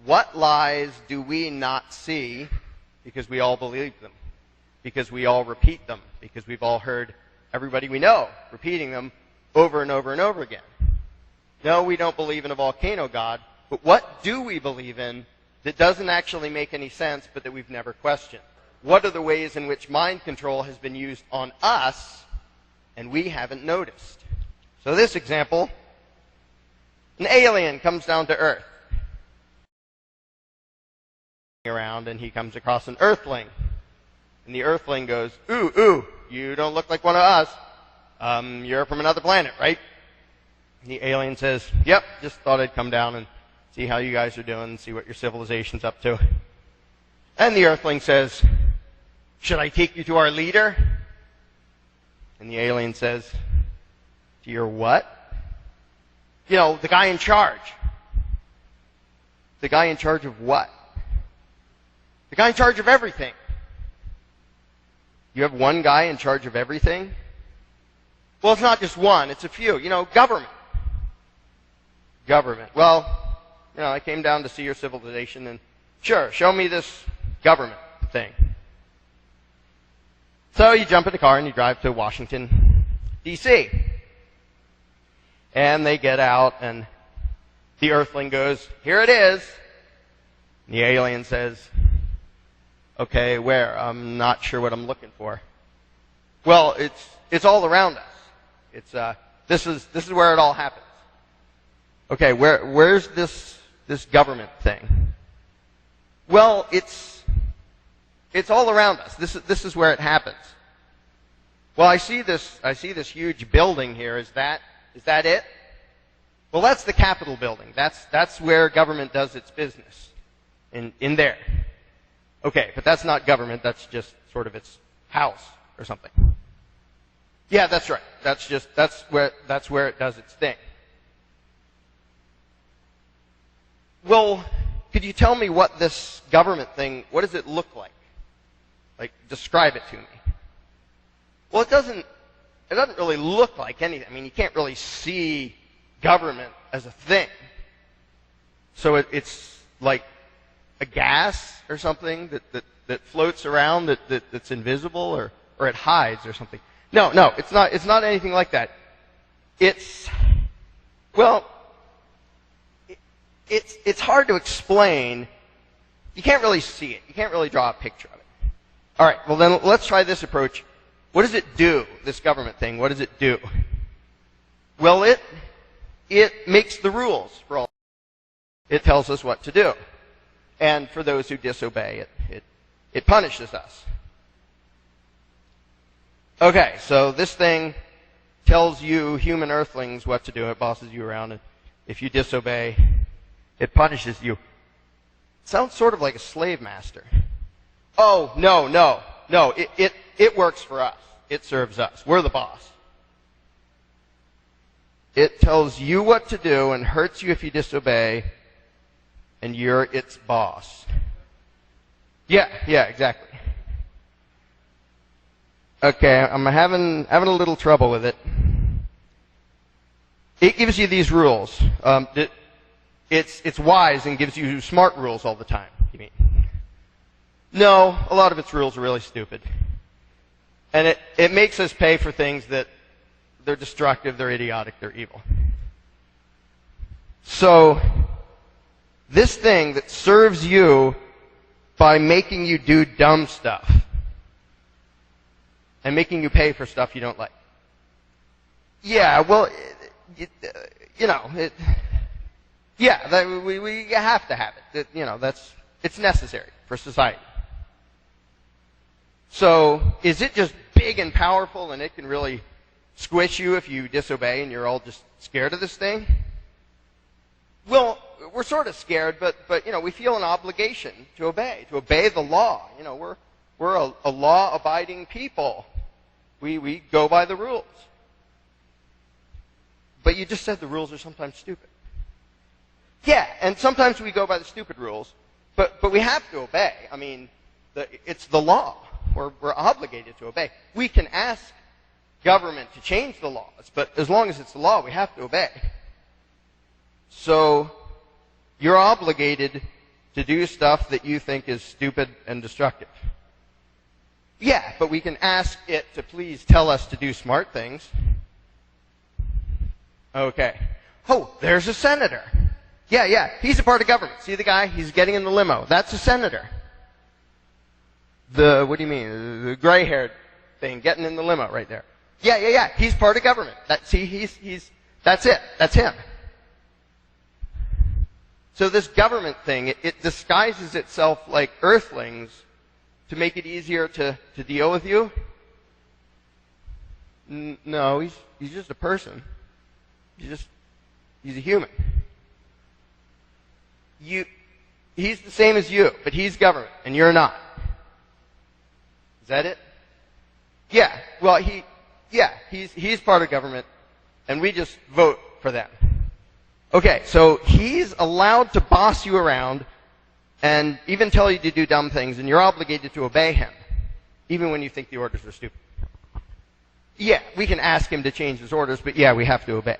What lies do we not see because we all believe them, because we all repeat them, because we've all heard everybody we know repeating them over and over and over again? No, we don't believe in a volcano god, but what do we believe in that doesn't actually make any sense but that we've never questioned? What are the ways in which mind control has been used on us and we haven't noticed? So this example, an alien comes down to Earth around and he comes across an earthling. And the earthling goes, ooh, you don't look like one of us. You're from another planet, right? And the alien says, yep, just thought I'd come down and see how you guys are doing and see what your civilization's up to. And the earthling says, should I take you to our leader? And the alien says, to your what? You know, the guy in charge. The guy in charge of what? The guy in charge of everything. You have one guy in charge of everything? Well, it's not just one, it's a few. You know, government. Government. Well, you know, I came down to see your civilization and sure, show me this government thing. So you jump in the car and you drive to Washington, D.C. And they get out and the earthling goes, here it is. And the alien says, okay, where? I'm not sure what I'm looking for. Well, it's all around us. This is where it all happens. Okay, where's this government thing? Well, it's all around us. This is where it happens. Well, I see this huge building here. Is that it? Well, that's the Capitol building. That's where government does its business. In there. Okay, but that's not government, that's just sort of its house or something. Yeah, that's right. That's where it does its thing. Well, could you tell me what this government thing, what does it look like? Like, describe it to me. Well, it doesn't really look like anything. I mean, you can't really see government as a thing. So it's like a gas or something that floats around that's invisible or it hides or something. No, it's not anything like that. It's hard to explain. You can't really see it. You can't really draw a picture of it. All right, well then let's try this approach. What does it do, this government thing? What does it do? Well, it makes the rules for all. It tells us what to do. And for those who disobey it punishes us. Okay, so this thing tells you human earthlings what to do. It bosses you around, and if you disobey, it punishes you. It sounds sort of like a slave master. Oh, no. It works for us. It serves us. We're the boss. It tells you what to do and hurts you if you disobey, and you're its boss. Yeah, exactly. Okay, I'm having a little trouble with it. It gives you these rules. It's wise and gives you smart rules all the time, you mean? No, a lot of its rules are really stupid. And it makes us pay for things that they're destructive, they're idiotic, they're evil. So, this thing that serves you by making you do dumb stuff and making you pay for stuff you don't like. Yeah, well, we have to have it. It's necessary for society. So, is it just big and powerful and it can really squish you if you disobey and you're all just scared of this thing? Well, we're sort of scared, but we feel an obligation to obey the law. We're a law-abiding people. We go by the rules. But you just said the rules are sometimes stupid. Yeah, and sometimes we go by the stupid rules, but we have to obey. I mean, it's the law. We're obligated to obey. We can ask government to change the laws, but as long as it's the law, we have to obey. So, you're obligated to do stuff that you think is stupid and destructive. Yeah, but we can ask it to please tell us to do smart things. Okay. Oh, there's a senator. Yeah, he's a part of government. See the guy? He's getting in the limo. That's a senator. What do you mean? The gray-haired thing, getting in the limo right there. Yeah. He's part of government. That's it. That's him. So this government thing, it disguises itself like earthlings to make it easier to deal with you. No, he's just a person. He's a human. He's the same as you, but he's government, and you're not. Is that it? Yeah. Well, he's part of government, and we just vote for them. Okay, so he's allowed to boss you around and even tell you to do dumb things, and you're obligated to obey him, even when you think the orders are stupid. Yeah, we can ask him to change his orders, but yeah, we have to obey.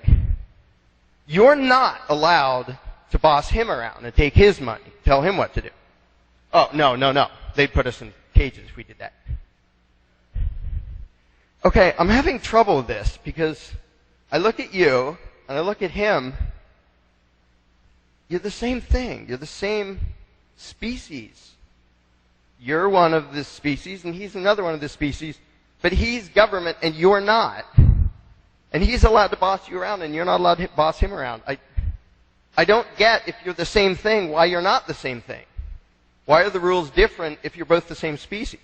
You're not allowed to boss him around and take his money, tell him what to do. Oh, no. They'd put us in cages if we did that. Okay, I'm having trouble with this because I look at you and I look at him. You're the same thing. You're the same species. You're one of the species and he's another one of the species, but he's government and you're not. And he's allowed to boss you around and you're not allowed to boss him around. I don't get, if you're the same thing, why you're not the same thing. Why are the rules different if you're both the same species?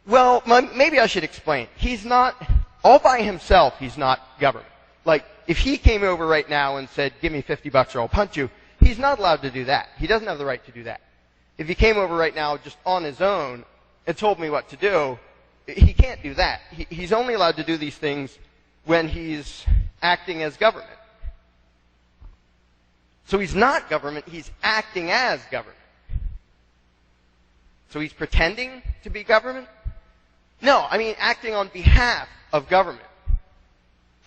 Well, maybe I should explain. He's not, all by himself, he's not government. Like, if he came over right now and said, give me $50 or I'll punch you, he's not allowed to do that. He doesn't have the right to do that. If he came over right now just on his own and told me what to do, he can't do that. He's only allowed to do these things when he's acting as government. So he's not government, he's acting as government. So he's pretending to be government? No, I mean acting on behalf of government.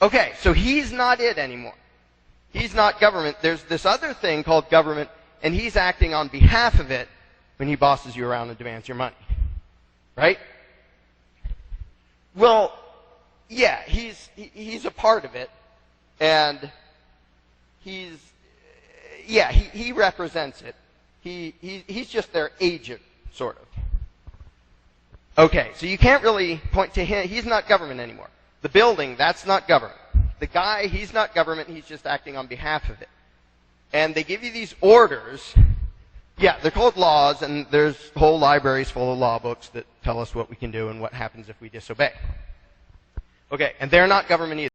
Okay, so he's not it anymore. He's not government. There's this other thing called government, and he's acting on behalf of it when he bosses you around and demands your money. Right? Well, yeah, he's a part of it, and he represents it. He's just their agent, sort of. Okay, so you can't really point to him. He's not government anymore. The building, that's not government. The guy, he's not government. He's just acting on behalf of it. And they give you these orders. Yeah, they're called laws, and there's whole libraries full of law books that tell us what we can do and what happens if we disobey. Okay, and they're not government either.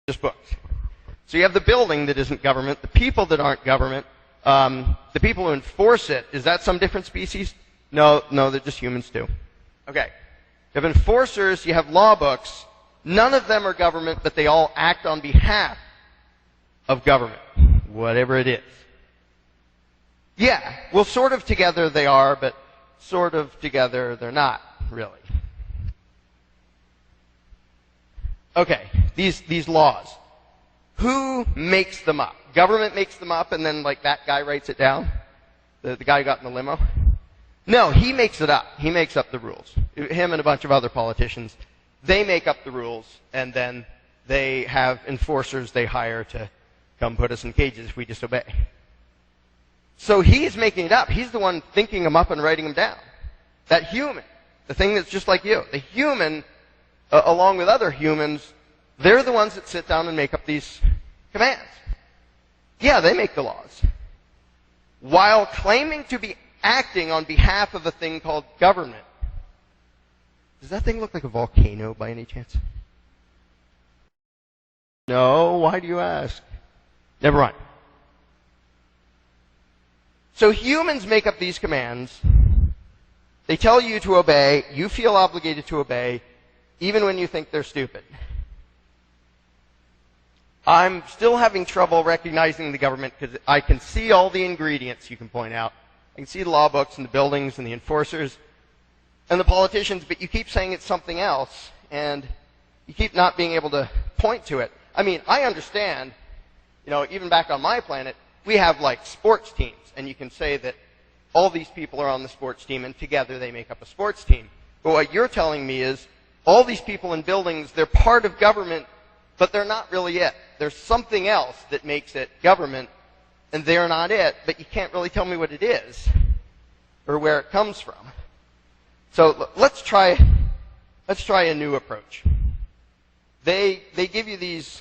Just books. So you have the building that isn't government, the people that aren't government, the people who enforce it. Is that some different species? No, they're just humans too. Okay. You have enforcers, you have law books. None of them are government, but they all act on behalf of government, whatever it is. Yeah, well, sort of together they are, but sort of together they're not, really. Okay, these laws. Who makes them up? Government makes them up, and then like that guy writes it down? The guy who got in the limo? No, he makes it up. He makes up the rules. Him and a bunch of other politicians, they make up the rules, and then they have enforcers they hire to come put us in cages if we disobey. So he's making it up. He's the one thinking them up and writing them down. That human, the thing that's just like you, the human, along with other humans, they're the ones that sit down and make up these commands. Yeah, they make the laws. While claiming to be acting on behalf of a thing called government. Does that thing look like a volcano by any chance? No, why do you ask? Never mind. So humans make up these commands. They tell you to obey. You feel obligated to obey, even when you think they're stupid. I'm still having trouble recognizing the government because I can see all the ingredients you can point out. I can see the law books and the buildings and the enforcers and the politicians, but you keep saying it's something else, and you keep not being able to point to it. I mean, I understand, even back on my planet, we have like sports teams, and you can say that all these people are on the sports team, and together they make up a sports team. But what you're telling me is all these people in buildings, they're part of government, but they're not really it. There's something else that makes it government, and they're not it, but you can't really tell me what it is or where it comes from. So let's try a new approach. They give you these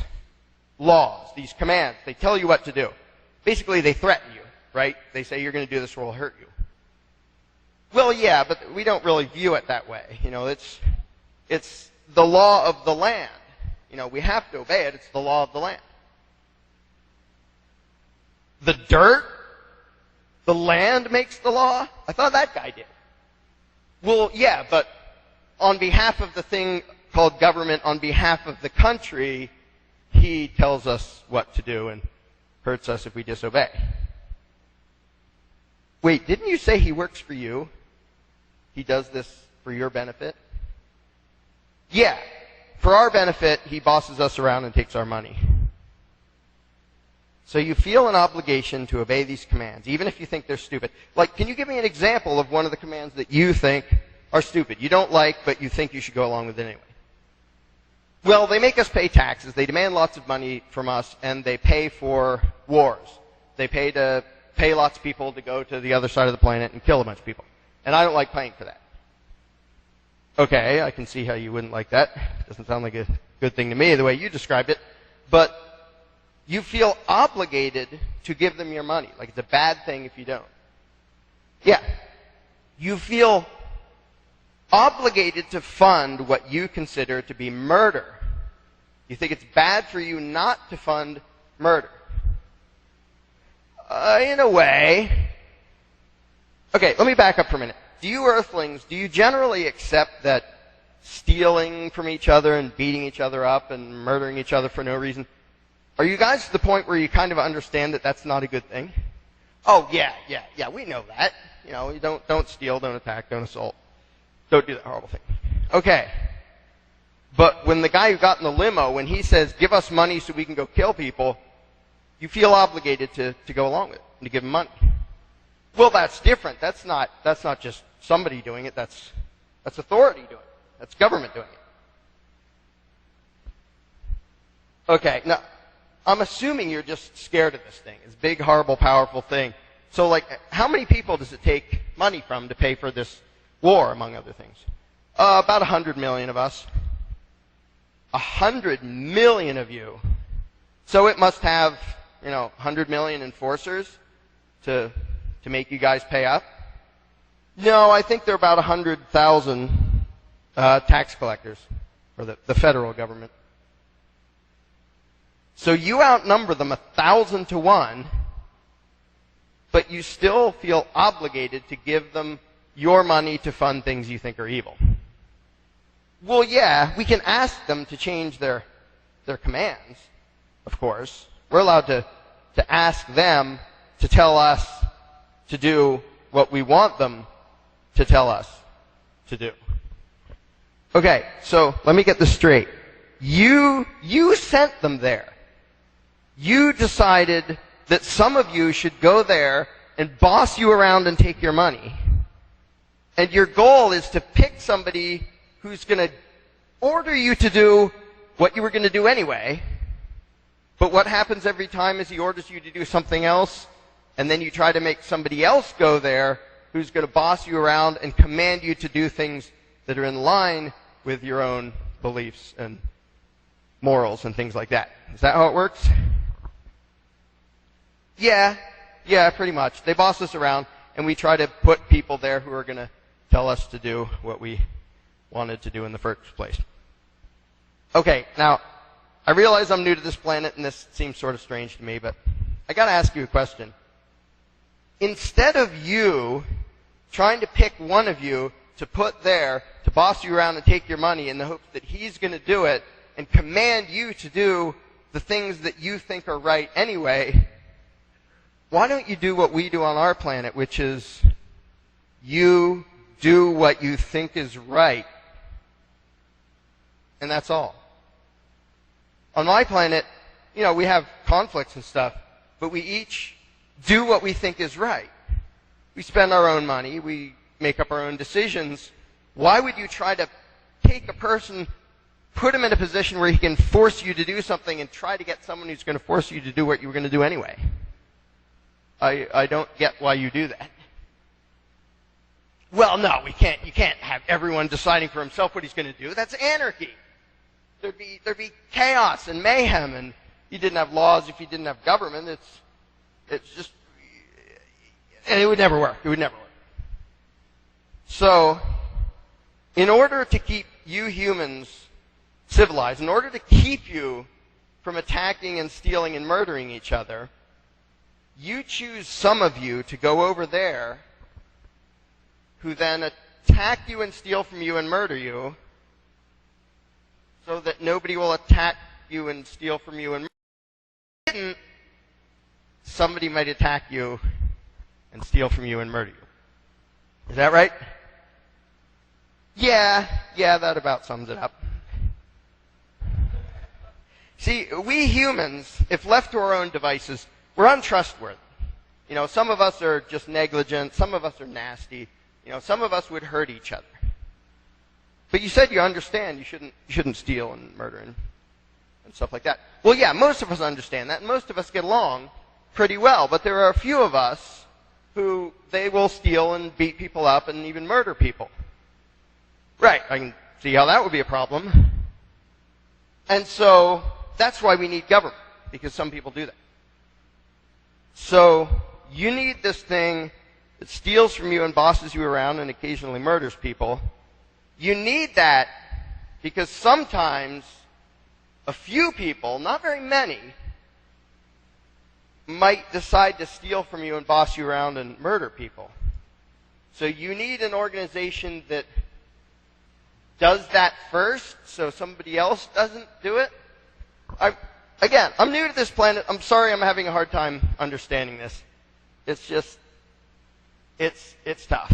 laws, these commands. They tell you what to do. Basically, they threaten you, right? They say you're going to do this or we'll hurt you. Well, yeah, but we don't really view it that way. You know, it's the law of the land. You know, we have to obey it. It's the law of the land. The dirt, the land makes the law? I thought that guy did. Well, yeah, but on behalf of the thing called government, on behalf of the country, he tells us what to do and hurts us if we disobey. Wait, didn't you say he works for you? He does this for your benefit? Yeah, for our benefit, he bosses us around and takes our money. So you feel an obligation to obey these commands, even if you think they're stupid. Like, can you give me an example of one of the commands that you think are stupid? You don't like, but you think you should go along with it anyway. Well, they make us pay taxes, they demand lots of money from us, and they pay for wars. They pay lots of people to go to the other side of the planet and kill a bunch of people. And I don't like paying for that. Okay, I can see how you wouldn't like that. Doesn't sound like a good thing to me, the way you described it. But you feel obligated to give them your money. Like it's a bad thing if you don't. Yeah. You feel obligated to fund what you consider to be murder. You think it's bad for you not to fund murder. In a way. Okay, let me back up for a minute. Do you Earthlings, do you generally accept that stealing from each other and beating each other up and murdering each other for no reason, are you guys to the point where you kind of understand that that's not a good thing? Oh, yeah, we know that. You know, you don't steal, don't attack, don't assault. Don't do that horrible thing. Okay. But when the guy who got in the limo, when he says, give us money so we can go kill people, you feel obligated to go along with it and to give him money. Well, that's different. That's not just somebody doing it. That's authority doing it. That's government doing it. Okay, now, I'm assuming you're just scared of this thing. It's a big, horrible, powerful thing. So, like, how many people does it take money from to pay for this war, among other things? About 100 million of us. 100 million of you. So it must have, 100 million enforcers to make you guys pay up? No, I think there are about 100,000 tax collectors for the federal government. So you outnumber them 1,000 to 1, but you still feel obligated to give them your money to fund things you think are evil. Well, yeah, we can ask them to change their commands, of course. We're allowed to ask them to tell us to do what we want them to tell us to do. Okay, so let me get this straight. You sent them there. You decided that some of you should go there and boss you around and take your money. And your goal is to pick somebody who's going to order you to do what you were going to do anyway. But what happens every time is he orders you to do something else, and then you try to make somebody else go there who's going to boss you around and command you to do things that are in line with your own beliefs and morals and things like that. Is that how it works? Yeah, pretty much. They boss us around, and we try to put people there who are going to tell us to do what we wanted to do in the first place. Okay, now, I realize I'm new to this planet, and this seems sort of strange to me, but I got to ask you a question. Instead of you trying to pick one of you to put there to boss you around and take your money in the hopes that he's going to do it and command you to do the things that you think are right anyway, why don't you do what we do on our planet, which is you do what you think is right, and that's all. On my planet, we have conflicts and stuff, but we each do what we think is right. We spend our own money. We make up our own decisions. Why would you try to take a person, put him in a position where he can force you to do something and try to get someone who's going to force you to do what you were going to do anyway? I don't get why you do that. Well, no, you can't have everyone deciding for himself what he's going to do. That's anarchy. There'd be chaos and mayhem, and you didn't have laws if you didn't have government. It's just, and it would never work. It would never work. So, in order to keep you humans civilized, in order to keep you from attacking and stealing and murdering each other, you choose some of you to go over there who then attack you and steal from you and murder you so that nobody will attack you and steal from you and murder you. Somebody might attack you and steal from you and murder you. Is that right? Yeah, that about sums it up. See, we humans, if left to our own devices, we're untrustworthy. You know, some of us are just negligent, some of us are nasty, you know, some of us would hurt each other. But you said you understand you shouldn't steal and murder and stuff like that. Well, yeah, most of us understand that, and most of us get along pretty well, but there are a few of us who they will steal and beat people up and even murder people. Right, I can see how that would be a problem. And so, that's why we need government, because some people do that. So, you need this thing that steals from you and bosses you around and occasionally murders people. You need that because sometimes a few people, not very many, might decide to steal from you and boss you around and murder people. So you need an organization that does that first so somebody else doesn't do it. Again, I'm new to this planet. I'm sorry I'm having a hard time understanding this. It's just, it's tough.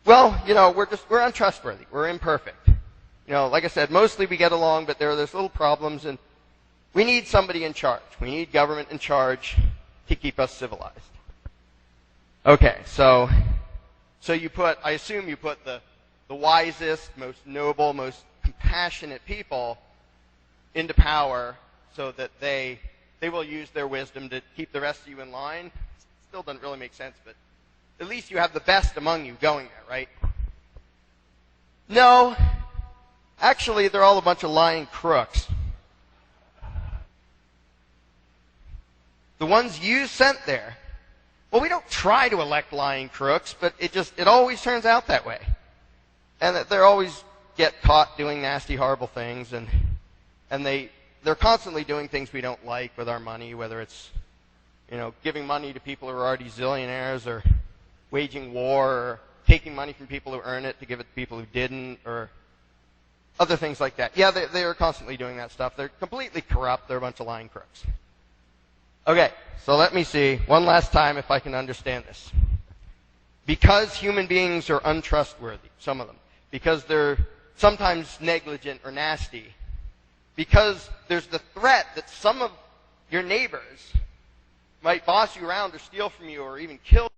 Well, you know, we're untrustworthy. We're imperfect. You know, like I said, mostly we get along, but there are those little problems, and we need somebody in charge. We need government in charge to keep us civilized. Okay, so I assume you put the wisest, most noble, most compassionate people into power so that they will use their wisdom to keep the rest of you in line. Still doesn't really make sense, but at least you have the best among you going there, right? No. Actually, they're all a bunch of lying crooks. The ones you sent there. Well, we don't try to elect lying crooks, but it always turns out that way. And that they always get caught doing nasty, horrible things, and they're constantly doing things we don't like with our money, whether it's, you know, giving money to people who are already zillionaires, or waging war, or taking money from people who earn it to give it to people who didn't, or other things like that. Yeah, they are constantly doing that stuff. They're completely corrupt. They're a bunch of lying crooks. Okay, so let me see one last time if I can understand this. Because human beings are untrustworthy, some of them, because they're sometimes negligent or nasty, because there's the threat that some of your neighbors might boss you around or steal from you or even kill you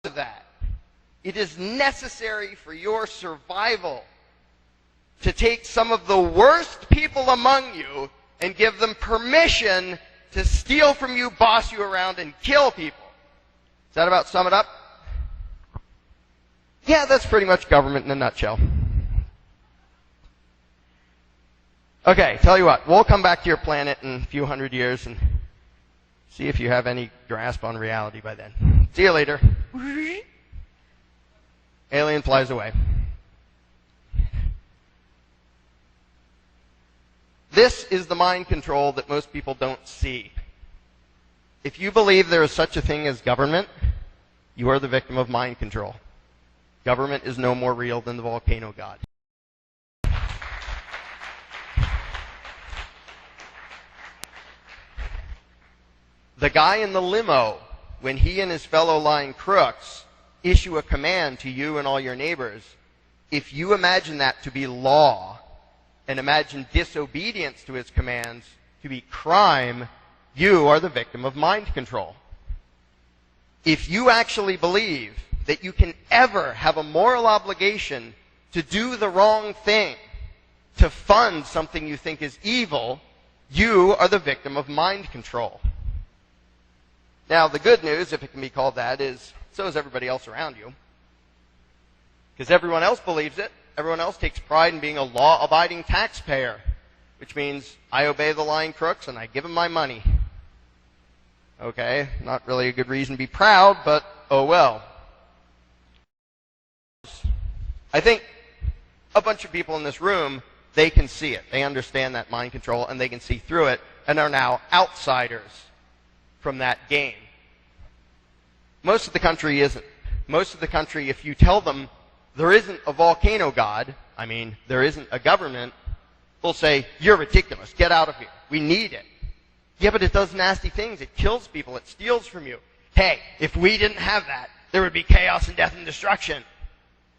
because of that, it is necessary for your survival to take some of the worst people among you and give them permission to steal from you, boss you around, and kill people. Does that about sum it up? Yeah, that's pretty much government in a nutshell. Okay, tell you what, we'll come back to your planet in a few hundred years and see if you have any grasp on reality by then. See you later. Alien flies away. This is the mind control that most people don't see. If you believe there is such a thing as government, you are the victim of mind control. Government is no more real than the volcano god. The guy in the limo, when he and his fellow lying crooks issue a command to you and all your neighbors, if you imagine that to be law, and imagine disobedience to his commands to be crime, you are the victim of mind control. if you actually believe that you can ever have a moral obligation to do the wrong thing, to fund something you think is evil, you are the victim of mind control. Now, the good news, if it can be called that, is so is everybody else around you. Because everyone else believes it. Everyone else takes pride in being a law-abiding taxpayer, which means I obey the lying crooks and I give them my money. Okay, not really a good reason to be proud, but oh well. I think a bunch of people in this room, they can see it. They understand that mind control and they can see through it and are now outsiders from that game. Most of the country isn't. Most of the country, if you tell them there isn't a volcano god, I mean, there isn't a government, will say, you're ridiculous, get out of here, we need it. Yeah, but it does nasty things, it kills people, it steals from you. Hey, if we didn't have that, there would be chaos and death and destruction.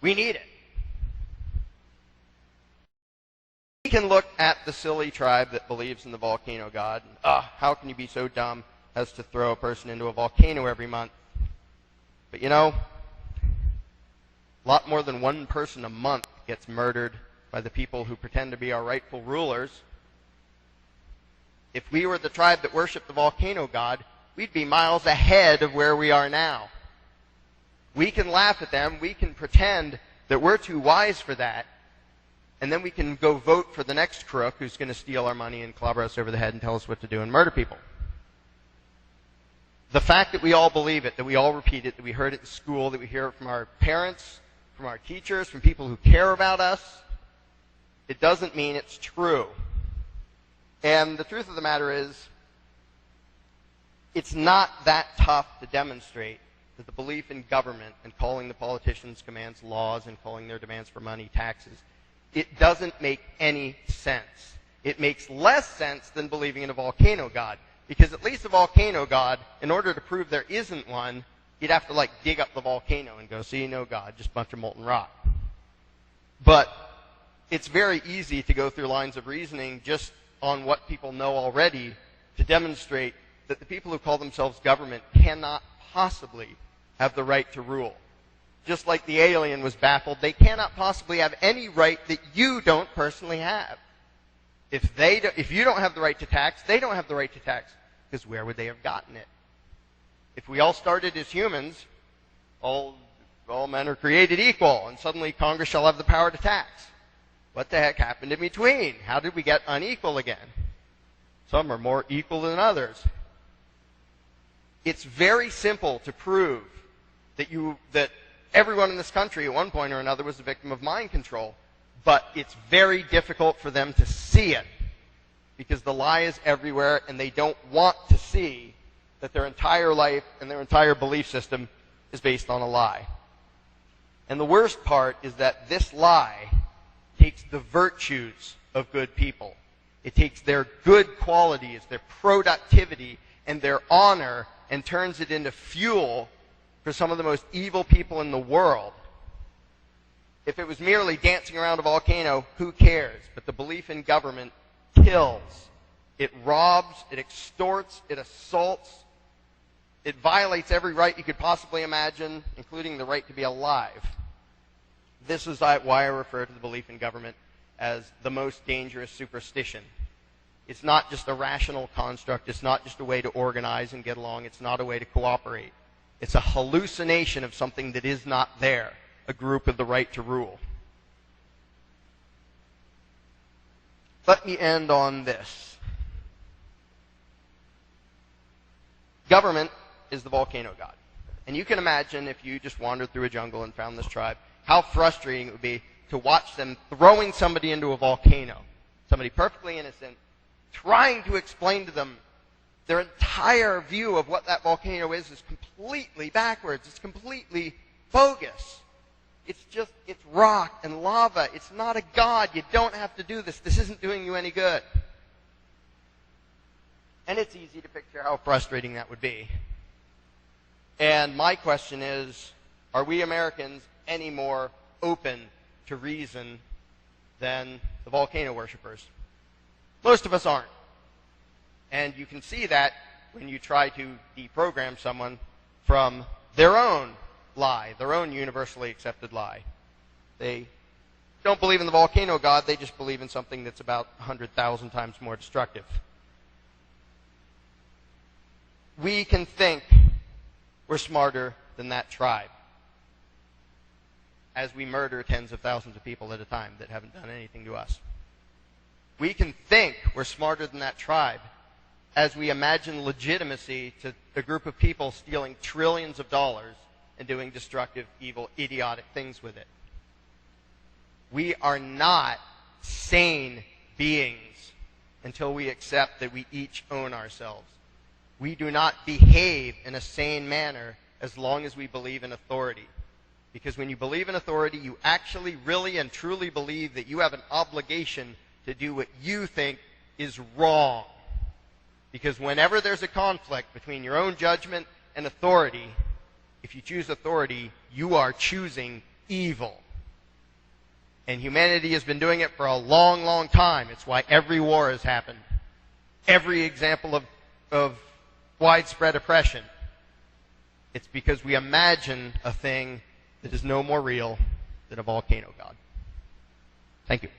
We need it. We can look at the silly tribe that believes in the volcano god, and, how can you be so dumb as to throw a person into a volcano every month? But you know, a lot more than one person a month gets murdered by the people who pretend to be our rightful rulers. If we were the tribe that worshiped the volcano god, we'd be miles ahead of where we are now. We can laugh at them, we can pretend that we're too wise for that, and then we can go vote for the next crook who's going to steal our money and clobber us over the head and tell us what to do and murder people. The fact that we all believe it, that we all repeat it, that we heard it in school, that we hear it from our parents, from our teachers, from people who care about us, it doesn't mean it's true. And the truth of the matter is, it's not that tough to demonstrate that the belief in government and calling the politicians' commands laws and calling their demands for money taxes, it doesn't make any sense. It makes less sense than believing in a volcano god. Because at least a volcano god, in order to prove there isn't one, you'd have to dig up the volcano and go, see, no god, just a bunch of molten rock. But it's very easy to go through lines of reasoning just on what people know already to demonstrate that the people who call themselves government cannot possibly have the right to rule. Just like the alien was baffled, they cannot possibly have any right that you don't personally have. If you don't have the right to tax, they don't have the right to tax, because where would they have gotten it? If we all started as humans, all men are created equal, and suddenly Congress shall have the power to tax. What the heck happened in between? How did we get unequal again? Some are more equal than others. It's very simple to prove that everyone in this country at one point or another was a victim of mind control. But it's very difficult for them to see it because the lie is everywhere and they don't want to see that their entire life and their entire belief system is based on a lie. And the worst part is that this lie takes the virtues of good people. It takes their good qualities, their productivity, and their honor and turns it into fuel for some of the most evil people in the world. If it was merely dancing around a volcano, who cares? But the belief in government kills. It robs, it extorts, it assaults. It violates every right you could possibly imagine, including the right to be alive. This is why I refer to the belief in government as the most dangerous superstition. It's not just a rational construct. It's not just a way to organize and get along. It's not a way to cooperate. It's a hallucination of something that is not there. A group with the right to rule. Let me end on this. Government is the volcano god. And you can imagine if you just wandered through a jungle and found this tribe, how frustrating it would be to watch them throwing somebody into a volcano, somebody perfectly innocent, trying to explain to them their entire view of what that volcano is completely backwards. It's completely bogus. It's rock and lava. It's not a god. You don't have to do this. This isn't doing you any good. And it's easy to picture how frustrating that would be. And my question is, are we Americans any more open to reason than the volcano worshippers? Most of us aren't. And you can see that when you try to deprogram someone from their own lie, their own universally accepted lie. They don't believe in the volcano god, they just believe in something that's about 100,000 times more destructive. We can think we're smarter than that tribe as we murder tens of thousands of people at a time that haven't done anything to us. We can think we're smarter than that tribe as we imagine legitimacy to a group of people stealing trillions of dollars and doing destructive, evil, idiotic things with it. We are not sane beings until we accept that we each own ourselves. We do not behave in a sane manner as long as we believe in authority. Because when you believe in authority, you actually really and truly believe that you have an obligation to do what you think is wrong. Because whenever there's a conflict between your own judgment and authority, if you choose authority, you are choosing evil. And humanity has been doing it for a long, long time. It's why every war has happened. Every example of widespread oppression. It's because we imagine a thing that is no more real than a volcano god. Thank you.